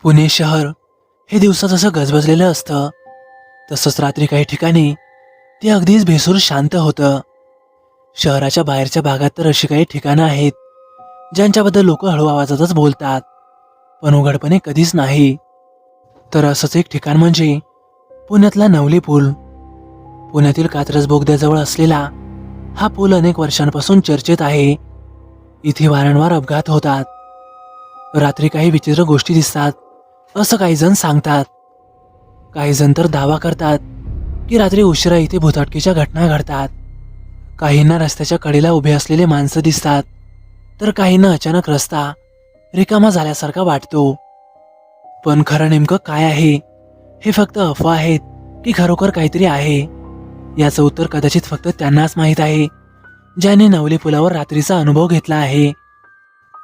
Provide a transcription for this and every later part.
पुणे शहर हे दिवसा जसं गजबजलेलं असतं तसंच रात्री काही ठिकाणी ते अगदीच भेसूर शांत होतं. शहराच्या बाहेरच्या भागात तर अशी काही ठिकाणं आहेत ज्यांच्याबद्दल लोक हळू आवाजातच बोलतात, पण उघडपणे कधीच नाही. तर असंच एक ठिकाण म्हणजे पुण्यातला नवली पूल. पुण्यातील कात्रज बोगद्याजवळ असलेला हा पूल अनेक वर्षांपासून चर्चेत आहे. इथे वारंवार अपघात होतात, रात्री काही विचित्र गोष्टी दिसतात असं काही जण सांगतात. काही जण तर दावा करतात की रात्री उशिरा इथे भुताटकीच्या घटना घडतात. काहींना रस्त्याच्या कडेला उभे असलेले माणसं दिसतात, तर काहींना अचानक रस्ता रिकामा झाल्यासारखा वाटतो. पण खरं नेमकं काय आहे, हे फक्त अफवा आहेत की खरोखर काहीतरी आहे, याचं उत्तर कदाचित फक्त त्यांनाच माहीत आहे ज्यांनी नवली पुलावर रात्रीचा अनुभव घेतला आहे.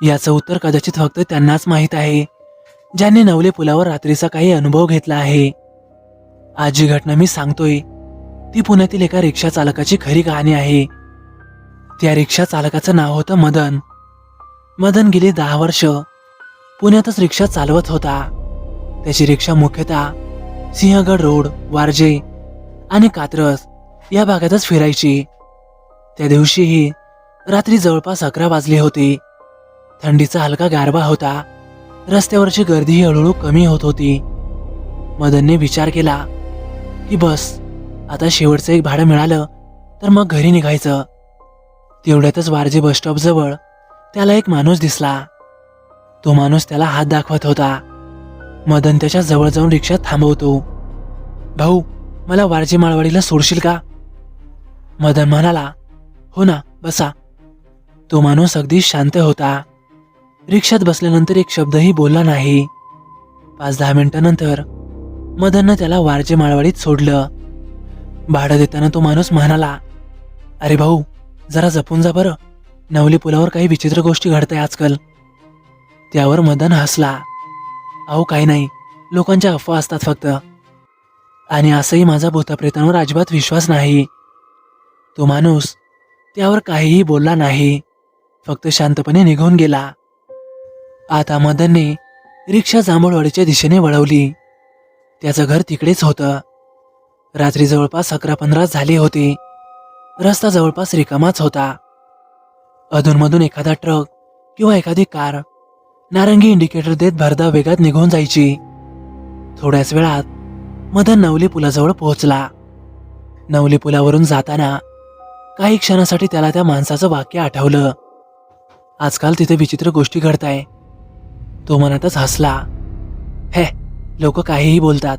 याचं उत्तर कदाचित फक्त त्यांनाच माहीत आहे ज्यांनी नवले पुलावर रात्रीचा काही अनुभव घेतला आहे. आज जी घटना मी सांगतोय ती पुण्यातील एका रिक्षा चालकाची खरी कहाणी आहे. त्या रिक्षा चालकाचं नाव होतं मदन. मदन गेली 10 वर्ष पुण्यातच रिक्षा चालवत होता. त्याची रिक्षा मुख्यतः सिंहगड रोड, वारजे आणि कात्रज या भागातच फिरायची. त्या दिवशीही रात्री जवळपास 11 वाजले होते. थंडीचा हलका गारवा होता. रस्त्यावरची गर्दीही हळूहळू कमी होत होती. मदनने विचार केला की बस आता शेवटचं एक भाडं मिळालं तर मग घरी निघायचं. तेवढ्यातच वारजे बसस्टॉप जवळ त्याला एक माणूस दिसला. तो माणूस त्याला हात दाखवत होता. मदन त्याच्या जवळ जाऊन रिक्षा थांबवतो. भाऊ, मला वारजे माळवाडीला सोडशील का? मदन म्हणाला, हो ना, बसा. तो माणूस अगदी शांत होता. रिक्षात बसल्यानंतर एक शब्दही बोलला नाही. 5-10 मिनिटांनंतर मदननं त्याला वारजे माळवाडीत सोडलं. भाडं देताना तो माणूस म्हणाला, अरे भाऊ, जरा जपून जा बरं, नवली पुलावर काही विचित्र गोष्टी घडताय आजकाल. त्यावर मदन हसला. अहो काही नाही, लोकांच्या अफवा असतात फक्त. आणि असंही माझा भूताप्रेतांवर अजिबात विश्वास नाही. तो माणूस त्यावर काहीही बोलला नाही, फक्त शांतपणे निघून गेला. आता मदनने रिक्षा जांभूळवाडीच्या दिशेने वळवली. त्याचं घर तिकडेच होतं. रात्री जवळपास 11-15 झाले होते. रस्ता जवळपास रिकामाच होता. अधूनमधून एखादा ट्रक किंवा एखादी कार नारंगी इंडिकेटर देत भरधाव वेगात निघून जायची. थोड्याच वेळात मदन नवली पुलाजवळ पोहोचला. नवली पुलावरून जाताना काही क्षणासाठी त्याला त्या माणसाचं वाक्य आठवलं, आजकाल तिथे विचित्र गोष्टी घडताय. तो मनातच हसला. हे, लोक काहीही बोलतात.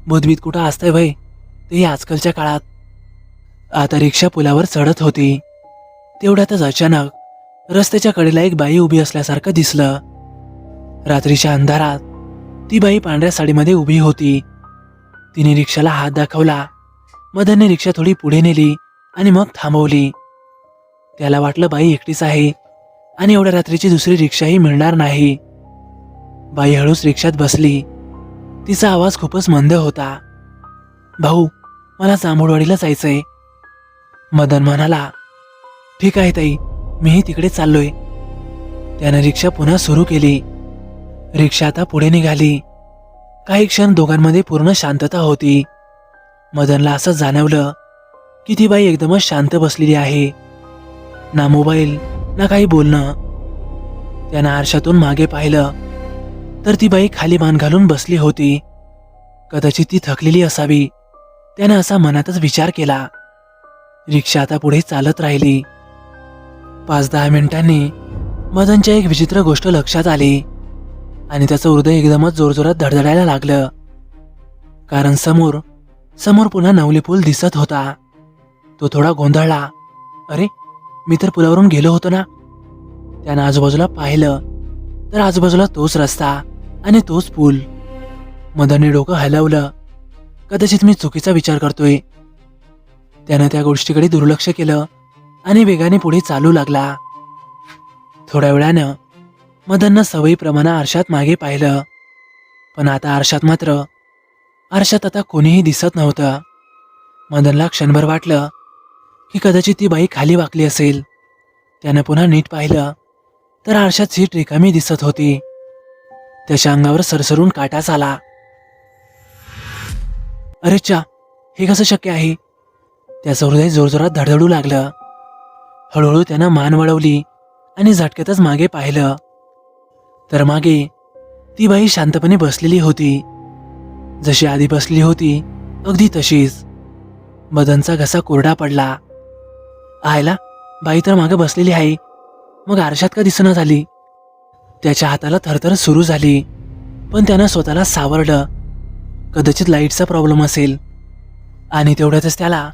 भूतबीत कुठं असतंय भय, तेही आजकालच्या काळात. आता रिक्षा पुलावर चढत होती. तेवढ्यातच अचानक रस्त्याच्या कडेला एक बाई उभी असल्यासारखं दिसलं. रात्रीच्या अंधारात ती बाई पांढऱ्या साडीमध्ये उभी होती. तिने रिक्षाला हात दाखवला. मदनने रिक्षा थोडी पुढे नेली आणि मग थांबवली. त्याला वाटलं बाई एकटीच आहे आणि एवढ्या रात्रीची दुसरी रिक्षाही मिळणार नाही. बाई हळूच रिक्षात बसली. तिचा आवाज खूपच मंद होता. भाऊ, मला जांभूळवाडीला जायचंय. मदन म्हणाला, ठीक आहे ताई, मीही तिकडे चाललोय. त्याने रिक्षा पुन्हा सुरू केली. रिक्षा आता पुढे निघाली. काही क्षण दोघांमध्ये पूर्ण शांतता होती. मदनला असं जाणवलं की ती बाई एकदमच शांत बसलेली आहे. ना मोबाईल, ना काही बोलणं. त्यानं आरशातून मागे पाहिलं तर ती बाई खाली मान घालून बसली होती. कदाचित ती थकलेली असावी, त्यानं असा मनातच विचार केला. रिक्षा आता पुढे चालत राहिली. 5-10 मिनिटांनी मदनच्या एक विचित्र गोष्ट लक्षात आली आणि त्याचं हृदय एकदमच जोरजोरात धडधडायला लागलं. कारण समोर पुन्हा नवली पूल दिसत होता. तो थोडा गोंधळला. अरे, मी तर पुलावरून गेलो होतो ना. त्यानं आजूबाजूला पाहिलं तर आजूबाजूला तोच रस्ता आणि तोच पूल. मदनने डोकं हलवलं. कदाचित मी चुकीचा विचार करतोय. त्यानं त्या गोष्टीकडे दुर्लक्ष केलं आणि वेगाने पुढे चालू लागला. थोड्या वेळानं मदननं सवयीप्रमाणे आरशात मागे पाहिलं, पण आता आरशात आता कोणीही दिसत नव्हतं. मदनला क्षणभर वाटलं की कदाचित ती बाई खाली वाकली असेल. त्यानं पुन्हा नीट पाहिलं तर आरशात सीट रिकामी दिसत होती. त्याच्या अंगावर सरसरून काटाच आला. अरे चा, हे कसं शक्य आहे? त्याचं हृदय जोरजोरात धडधडू लागलं. हळूहळू त्यानं मान वळवली आणि झटक्यातच मागे पाहिलं तर मागे ती बाई शांतपणे बसलेली होती. जशी आधी बसली होती अगदी तशीच. मदनचा घसा कोरडा पडला. आयला, बाई तर मागे बसलेली आहे, मग आरशात का दिसना झाली? त्याच्या हाताला थरथर सुरू झाली, पण त्यानं स्वतःला सावरलं. कदाचित लाईटचा प्रॉब्लेम असेल. आणि तेवढ्यातच त्याला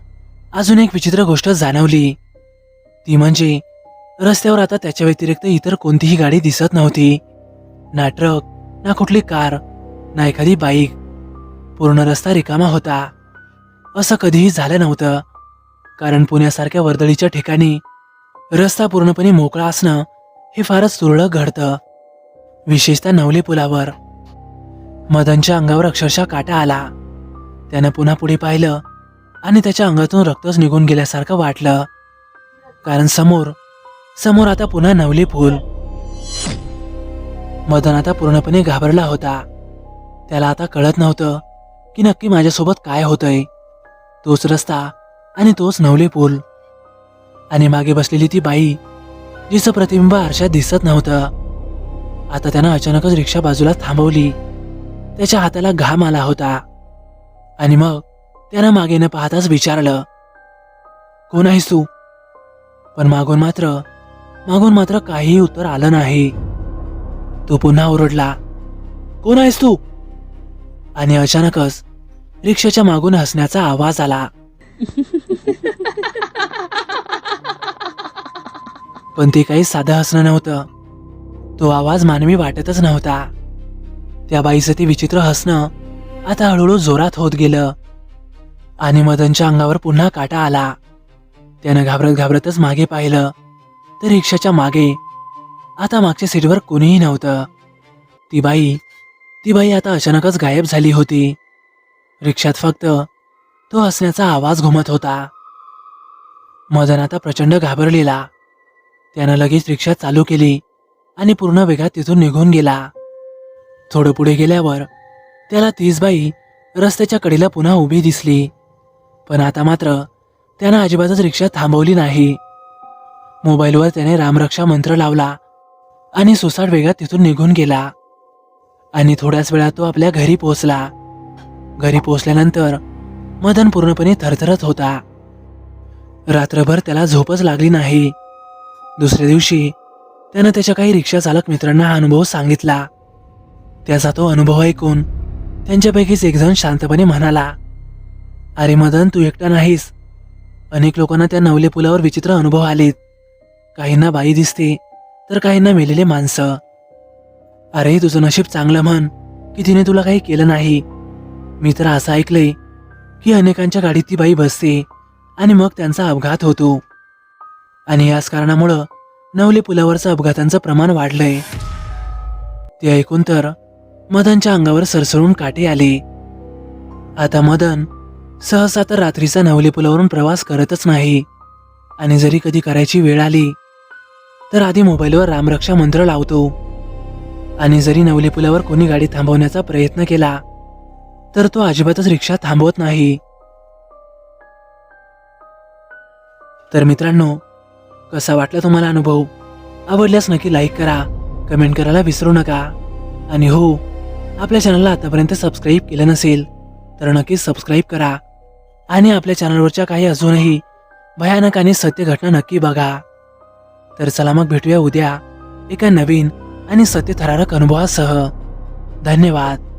अजून एक विचित्र गोष्ट जाणवली. ती म्हणजे रस्त्यावर आता त्याच्या व्यतिरिक्त इतर कोणतीही गाडी दिसत नव्हती. ना ट्रक, ना कुठली कार, ना एखादी बाईक. पूर्ण रस्ता रिकामा होता. असं कधीही झालं नव्हतं, कारण पुण्यासारख्या वर्दळीच्या ठिकाणी रस्ता पूर्णपणे मोकळा असणं हे फारच तुरळक घडतं, विशेषतः नवले पुलावर. मदनच्या अंगावर अक्षरशः काटा आला. त्यानं पुन्हा पुढे पाहिलं आणि त्याच्या अंगातून रक्तच निघून गेल्यासारखं वाटलं, कारण समोर आता पुन्हा नवले पूल. मदन आता पूर्णपणे घाबरला होता. त्याला आता कळत नव्हतं की नक्की माझ्यासोबत काय होतंय. तोच रस्ता आणि तोच नवले पूल आणि मागे बसलेली ती बाई जिचं प्रतिबिंब आरशात दिसत नव्हतं. आता त्यानं अचानकच रिक्षा बाजूला थांबवली. त्याच्या हाताला घाम आला होता आणि मग त्यानं मागे न पाहताच विचारलं, कोण आहेस तू? पण मागून मात्र काहीही उत्तर आलं नाही. तो पुन्हा ओरडला, कोण आहेस तू? आणि अचानकच रिक्षाच्या मागून हसण्याचा आवाज आला. पण ते काही साधं हसणं नव्हतं. तो आवाज मानवी वाटतच नव्हता. त्या बाईचं ते विचित्र हसणं आता हळूहळू जोरात होत गेलं आणि मदनच्या अंगावर पुन्हा काटा आला. त्यानं घाबरतच मागे पाहिलं तर रिक्षाच्या मागे आता मागच्या सीटवर कोणीही नव्हतं. ती बाई आता अचानकच गायब झाली होती. रिक्षात फक्त तो हसण्याचा आवाज घुमत होता. मदन आता प्रचंड घाबरलेला. त्यानं लगेच रिक्षा चालू केली आणि पूर्ण वेगात तिथून निघून गेला. थोडं पुढे गेल्यावर त्याला तीच बाई रस्त्याच्या कडेला पुन्हा उभी दिसली. पण आता मात्र त्यानं अजिबातच रिक्षा थांबवली नाही. मोबाईलवर त्याने रामरक्षा मंत्र लावला आणि सुसाट वेगात तिथून निघून गेला. आणि थोड्याच वेळात तो आपल्या घरी पोहोचला. घरी पोहोचल्यानंतर मदन पूर्णपणे थरथरत होता. रात्रभर त्याला झोपच लागली नाही. दुसऱ्या दिवशी त्यानं त्याच्या काही रिक्षा चालक मित्रांना हा अनुभव सांगितला. त्याचा तो अनुभव ऐकून त्यांच्यापैकीच एक जण शांतपणे म्हणाला, अरे मदन, तू एकटा नाहीस. अनेक लोकांना त्या नवले पुलावर विचित्र अनुभव आलेत. काहींना बाई दिसते तर काहींना मेलेले माणसं. अरे तुझं नशीब चांगलं म्हण की तिने तुला काही केलं नाही. मी तर असं ऐकलंय की अनेकांच्या गाडीत ती बाई बसते आणि मग त्यांचा अपघात होतो. आणि याच कारणामुळं नवले पुलावरचं अपघातांचं प्रमाण वाढलंय. ते ऐकून तर मदनच्या अंगावर सरसरून काटे आले. आता मदन सहसा तर रात्रीचा नवले पुलावरून प्रवास करतच नाही. आणि जरी कधी करायची वेळ आली तर आधी मोबाईलवर रामरक्षा मंत्र लावतो. आणि जरी नवले पुलावर कोणी गाडी थांबवण्याचा प्रयत्न केला तर तो अजिबातच रिक्षा थांबवत नाही. तर मित्रांनो, कसा वाटला तुम्हाला अनुभव? आवडल्यास नक्की लाईक करा, कमेंट करायला विसरू नका. आणि हो, आपल्या चॅनलला आतापर्यंत सबस्क्राईब केलं नसेल तर नक्कीच सबस्क्राईब करा. आणि आपल्या चॅनलवरच्या काही अजूनही भयानक आणि सत्य घटना नक्की बघा. तर चला मग भेटूया उद्या एका नवीन आणि सत्यथरारक अनुभवासह. धन्यवाद.